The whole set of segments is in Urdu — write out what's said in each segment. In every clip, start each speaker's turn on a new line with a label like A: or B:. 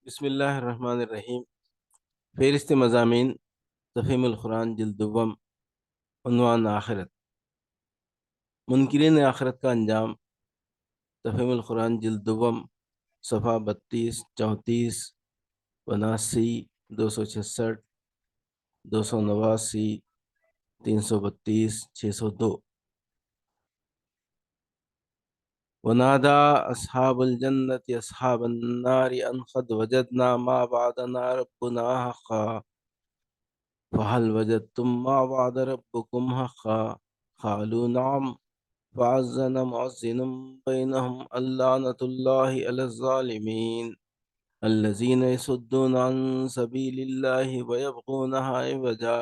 A: بسم اللہ الرحمن الرحیم۔ فہرست مضامین تفہیم القرآن جلد دوم، عنوان آخرت، منکرین آخرت کا انجام۔ تفہیم القرآن جلد دوم، صفحہ 32، 34، 82، 266، 289، 332، 602۔ ونادى أصحاب الجنة أصحاب النار أن قد وجدنا ما وعدنا ربنا حقا فهل وجدتم ما وعد ربكم حقا قالوا نعم فأذن مؤذن بينهم اللعنة الله على الظالمين الذين يصدون عن سبيل الله ويبغونها عوجا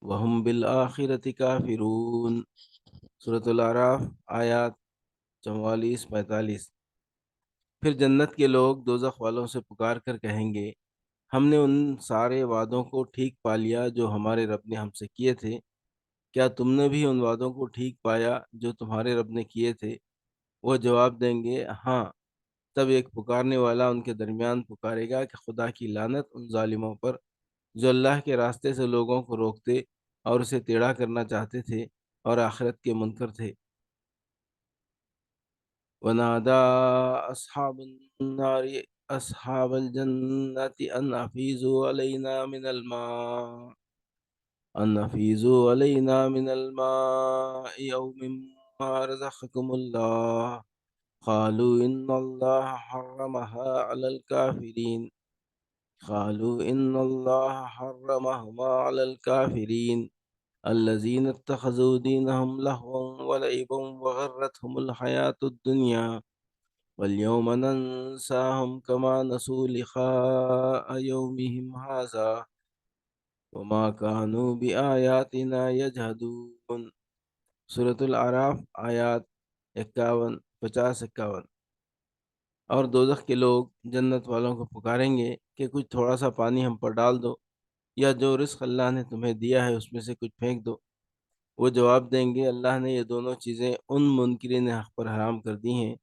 A: وهم بالآخرة كافرون۔ سورۃ الاعراف آیات 44-45۔ پھر جنت کے لوگ دوزخ والوں سے پکار کر کہیں گے، ہم نے ان سارے وعدوں کو ٹھیک پا لیا جو ہمارے رب نے ہم سے کیے تھے، کیا تم نے بھی ان وعدوں کو ٹھیک پایا جو تمہارے رب نے کیے تھے؟ وہ جواب دیں گے ہاں۔ تب ایک پکارنے والا ان کے درمیان پکارے گا کہ خدا کی لعنت ان ظالموں پر جو اللہ کے راستے سے لوگوں کو روکتے اور اسے ٹیڑھا کرنا چاہتے تھے اور آخرت کے منکر تھے۔ ونادى أصحاب النار أصحاب الجنة أن أفيزوا علينا من الماء أو مما رزقكم الله قالوا إن الله حرمهما على الكافرين الذين اتخذوا دينهم لهوا ولعبا وغرتهم الحياة الدنيا واليوم ننساهم كما نسوا لقاء يومهم هذا وما كانوا بآياتنا يجحدون۔ سورۃ الاعراف آیات 50-51۔ اور دوزخ کے لوگ جنت والوں کو پکاریں گے کہ کچھ تھوڑا سا پانی ہم پر ڈال دو، یا جو رزق اللہ نے تمہیں دیا ہے اس میں سے کچھ پھینک دو۔ وہ جواب دیں گے اللہ نے یہ دونوں چیزیں ان منکرین حق پر حرام کر دی ہیں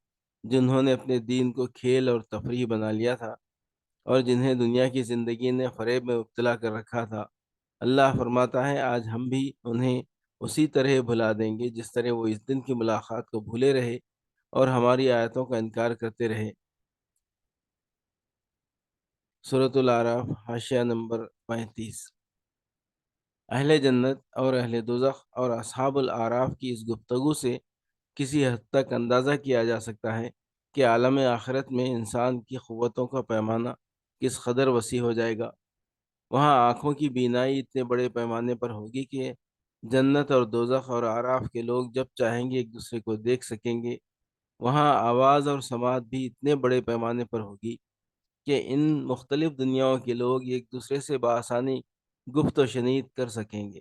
A: جنہوں نے اپنے دین کو کھیل اور تفریح بنا لیا تھا اور جنہیں دنیا کی زندگی نے فریب میں مبتلا کر رکھا تھا۔ اللہ فرماتا ہے آج ہم بھی انہیں اسی طرح بھلا دیں گے جس طرح وہ اس دن کی ملاقات کو بھولے رہے اور ہماری آیتوں کا انکار کرتے رہے۔ سورۃ الاعراف حاشیہ نمبر 35۔ اہل جنت اور اہل دوزخ اور اصحاب الاعراف کی اس گفتگو سے کسی حد تک اندازہ کیا جا سکتا ہے کہ عالم آخرت میں انسان کی قوتوں کا پیمانہ کس قدر وسیع ہو جائے گا۔ وہاں آنکھوں کی بینائی اتنے بڑے پیمانے پر ہوگی کہ جنت اور دوزخ اور اعراف کے لوگ جب چاہیں گے ایک دوسرے کو دیکھ سکیں گے۔ وہاں آواز اور سماعت بھی اتنے بڑے پیمانے پر ہوگی کہ ان مختلف دنیاؤں کے لوگ ایک دوسرے سے بآسانی گفت و شنید کر سکیں گے۔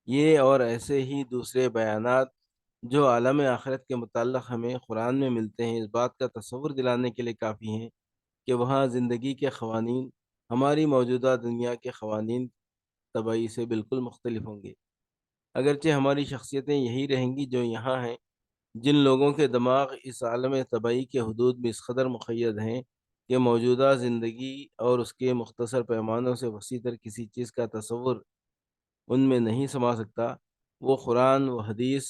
A: یہ اور ایسے ہی دوسرے بیانات جو عالم آخرت کے متعلق ہمیں قرآن میں ملتے ہیں اس بات کا تصور دلانے کے لیے کافی ہیں کہ وہاں زندگی کے قوانین ہماری موجودہ دنیا کے قوانین طبعی سے بالکل مختلف ہوں گے۔ اگرچہ ہماری شخصیتیں یہی رہیں گی جو یہاں ہیں، جن لوگوں کے دماغ اس عالم طبعی کے حدود میں اس قدر مقید ہیں کہ موجودہ زندگی اور اس کے مختصر پیمانوں سے وسیع تر کسی چیز کا تصور ان میں نہیں سما سکتا، وہ قرآن و حدیث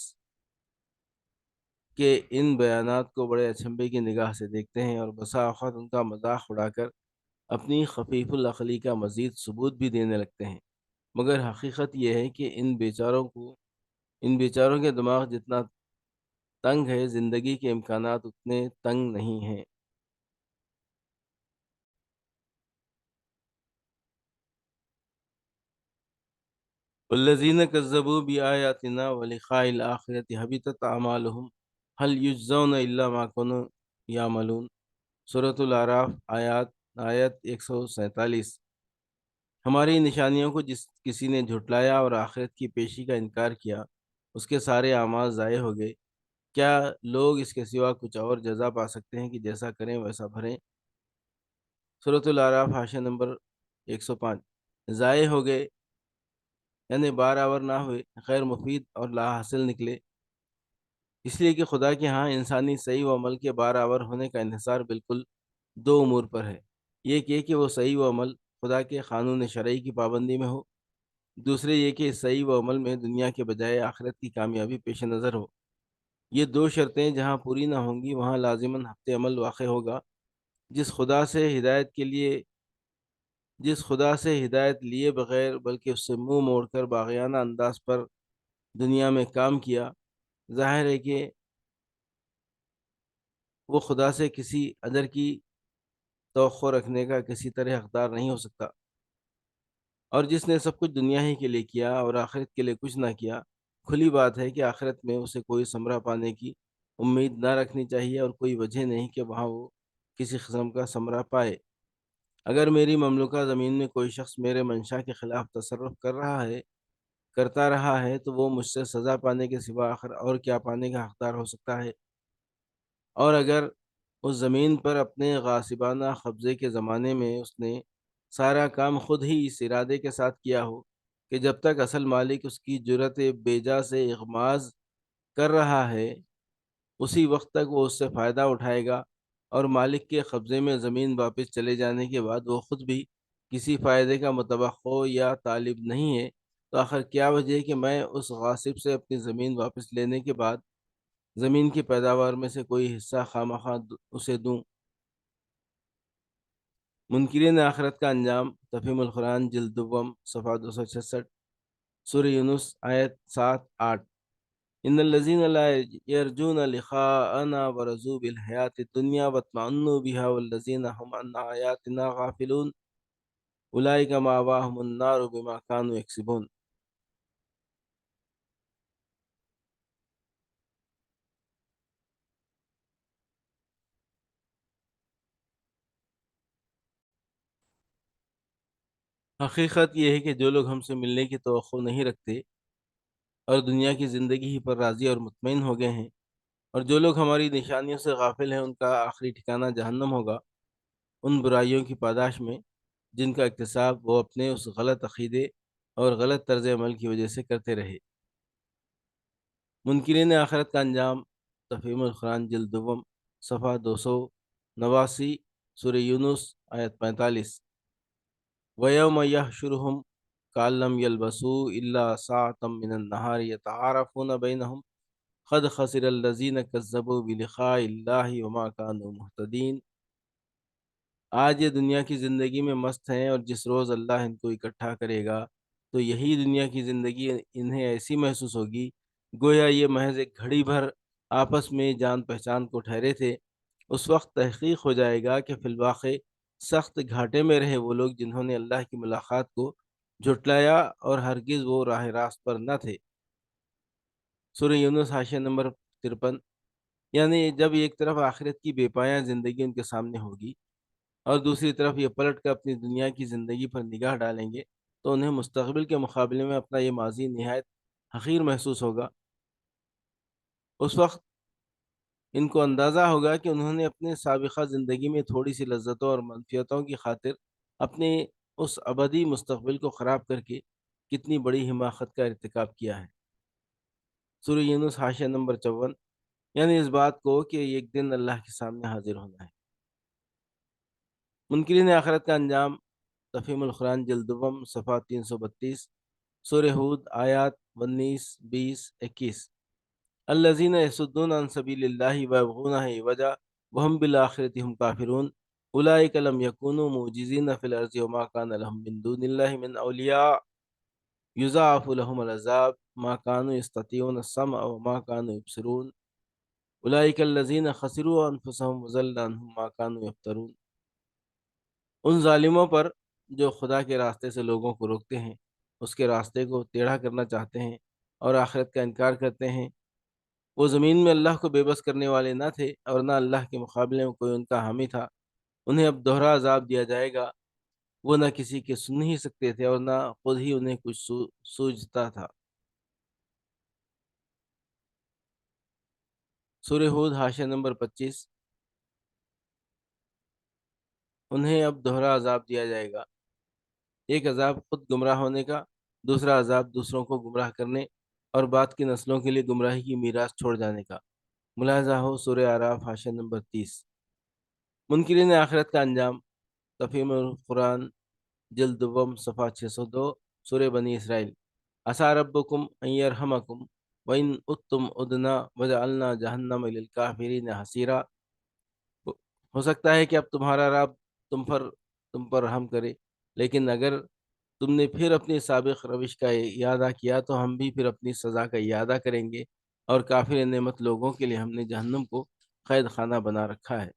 A: کہ ان بیانات کو بڑے اچنبے کی نگاہ سے دیکھتے ہیں اور بسا اوقات ان کا مذاق اڑا کر اپنی خفیف العقلی کا مزید ثبوت بھی دینے لگتے ہیں۔ مگر حقیقت یہ ہے کہ ان بیچاروں کے دماغ جتنا تنگ ہے زندگی کے امکانات اتنے تنگ نہیں ہیں۔ والذین کذبوا بآیاتنا ولقاء الآخرة حبطت اعمالهم هل یجزون الا ما كانوا یعملون۔ سورۃ الاعراف آیت 147۔ ہماری نشانیوں کو جس کسی نے جھٹلایا اور آخرت کی پیشی کا انکار کیا اس کے سارے اعمال ضائع ہو گئے۔ کیا لوگ اس کے سوا کچھ اور جزا پا سکتے ہیں کہ جیسا کریں ویسا بھریں؟ سورۃ الاعراف حاشیہ نمبر 105۔ ضائع ہو گئے یعنی بارآور نہ ہوئے، غیر مفید اور لا حاصل نکلے، اس لیے کہ خدا کے ہاں انسانی صحیح و عمل کے بارآور ہونے کا انحصار بالکل دو امور پر ہے۔ ایک کہ وہ صحیح و عمل خدا کے قانون شرعی کی پابندی میں ہو، دوسرے یہ کہ صحیح و عمل میں دنیا کے بجائے آخرت کی کامیابی پیش نظر ہو۔ یہ دو شرطیں جہاں پوری نہ ہوں گی وہاں لازماً حبط عمل واقع ہوگا۔ جس خدا سے ہدایت کے لیے جس خدا سے ہدایت لیے بغیر بلکہ اس سے منہ موڑ کر باغیانہ انداز پر دنیا میں کام کیا، ظاہر ہے کہ وہ خدا سے کسی اجر کی توقع رکھنے کا کسی طرح حقدار نہیں ہو سکتا۔ اور جس نے سب کچھ دنیا ہی کے لیے کیا اور آخرت کے لیے کچھ نہ کیا، کھلی بات ہے کہ آخرت میں اسے کوئی ثمرہ پانے کی امید نہ رکھنی چاہیے، اور کوئی وجہ نہیں کہ وہاں وہ کسی قسم کا ثمرہ پائے۔ اگر میری مملوکہ زمین میں کوئی شخص میرے منشا کے خلاف تصرف کرتا رہا ہے تو وہ مجھ سے سزا پانے کے سوا آخر اور کیا پانے کا حقدار ہو سکتا ہے؟ اور اگر اس زمین پر اپنے غاصبانہ قبضے کے زمانے میں اس نے سارا کام خود ہی اس ارادے کے ساتھ کیا ہو کہ جب تک اصل مالک اس کی جرت بیجا سے اغماض کر رہا ہے اسی وقت تک وہ اس سے فائدہ اٹھائے گا، اور مالک کے قبضے میں زمین واپس چلے جانے کے بعد وہ خود بھی کسی فائدے کا متوقع یا طالب نہیں ہے، تو آخر کیا وجہ ہے کہ میں اس غاصب سے اپنی زمین واپس لینے کے بعد زمین کی پیداوار میں سے کوئی حصہ خواہ اسے دوں؟ منکرین آخرت کا انجام، تفہیم القرآن جلد دوم صفحہ 266، سورہ یونس آیت 7-8۔ ان الذين لا يرجون لقاءنا ورضوا بالحیات الدنیا واطمأنوا بها والذین هم عن آیاتنا غافلون اولئک مأواهم النار بما كانوا یکسبون۔ حقیقت یہ ہے کہ جو لوگ ہم سے ملنے کی توقع نہیں رکھتے اور دنیا کی زندگی ہی پر راضی اور مطمئن ہو گئے ہیں، اور جو لوگ ہماری نشانیوں سے غافل ہیں، ان کا آخری ٹھکانہ جہنم ہوگا، ان برائیوں کی پاداش میں جن کا اکتساب وہ اپنے اس غلط عقیدے اور غلط طرز عمل کی وجہ سے کرتے رہے۔ منکرین آخرت کا انجام، تفہیم القرآن جلد دوم صفحہ 289، سورہ یونس آیت 45۔ وَيَوْمَ يَحْشُرُهُمْ كَأَن لَّمْ يَلْبَثُوا إِلَّا سَاعَةً مِّنَ النَّهَارِ يَتَعَارَفُونَ بَيْنَهُمْ قد خسر الذین کذبوا بلقاء اللہ وما كانوا مہتدین۔ آج یہ دنیا کی زندگی میں مست ہیں، اور جس روز اللہ ان کو اکٹھا کرے گا تو یہی دنیا کی زندگی انہیں ایسی محسوس ہوگی گویا یہ محض ایک گھڑی بھر آپس میں جان پہچان کو ٹھہرے تھے۔ اس وقت تحقیق ہو جائے گا کہ فی الواقع سخت گھاٹے میں رہے وہ لوگ جنہوں نے اللہ کی ملاقات کو جھٹلایا اور ہرگز وہ راہ راست پر نہ تھے۔ سورہ یونس حاشیہ نمبر 53۔ یعنی جب ایک طرف آخرت کی بے پایاں زندگی ان کے سامنے ہوگی اور دوسری طرف یہ پلٹ کر اپنی دنیا کی زندگی پر نگاہ ڈالیں گے تو انہیں مستقبل کے مقابلے میں اپنا یہ ماضی نہایت حقیر محسوس ہوگا۔ اس وقت ان کو اندازہ ہوگا کہ انہوں نے اپنے سابقہ زندگی میں تھوڑی سی لذتوں اور منفیتوں کی خاطر اپنے اس ابدی مستقبل کو خراب کر کے کتنی بڑی حماقت کا ارتکاب کیا ہے۔ سورہ یونس حاشیہ نمبر 54۔ یعنی اس بات کو کہ ایک دن اللہ کے سامنے حاضر ہونا ہے۔ منکرین آخرت کا انجام، تفہیم القرآن جلد دوم صفحہ 332، سورہ ہود آیات 19، 20، 21۔ الذین یصدون عن سبیل اللہ ویبغونہ عوجا وہم بالآخرۃ ہم کافرون اولئک لم یکونوا معجزین فی الارض وما کان لهم من دون اللہ من اولیاء یضاعف لهم العذاب ما كانوا یستطیعون السمع وما كانوا یبصرون اولئک الذین خسروا انفسهم وضل عنهم ما كانوا یفترون۔ ان ظالموں پر جو خدا کے راستے سے لوگوں کو روکتے ہیں، اس کے راستے کو ٹیڑھا کرنا چاہتے ہیں اور آخرت کا انکار کرتے ہیں، وہ زمین میں اللہ کو بے بس کرنے والے نہ تھے اور نہ اللہ کے مقابلے میں کوئی ان کا حامی تھا۔ انہیں اب دوہرا عذاب دیا جائے گا۔ وہ نہ کسی کے سن ہی سکتے تھے اور نہ خود ہی انہیں کچھ سوجھتا تھا۔ سورہ ہود حاشیہ نمبر 25۔ انہیں اب دوہرا عذاب دیا جائے گا، ایک عذاب خود گمراہ ہونے کا، دوسرا عذاب دوسروں کو گمراہ کرنے اور بعد کی نسلوں کے لیے گمراہی کی میراث چھوڑ جانے کا۔ ملاحظہ ہو سورہ اعراف حاشیہ نمبر 30۔ منکرین آخرت کا انجام، تفہیم القرآن جلد دوم صفحہ 602 سورہ بنی اسرائیل۔ عسیٰ ربکم ان یرحمکم وان عدتم عدنا وجعلنا جہنم للکافرین حصیرا۔ ہو سکتا ہے کہ اب تمہارا رب تم پر رحم کرے، لیکن اگر تم نے پھر اپنی سابق روش کا اعادہ کیا تو ہم بھی پھر اپنی سزا کا اعادہ کریں گے، اور کافر نعمت لوگوں کے لیے ہم نے جہنم کو قید خانہ بنا رکھا ہے۔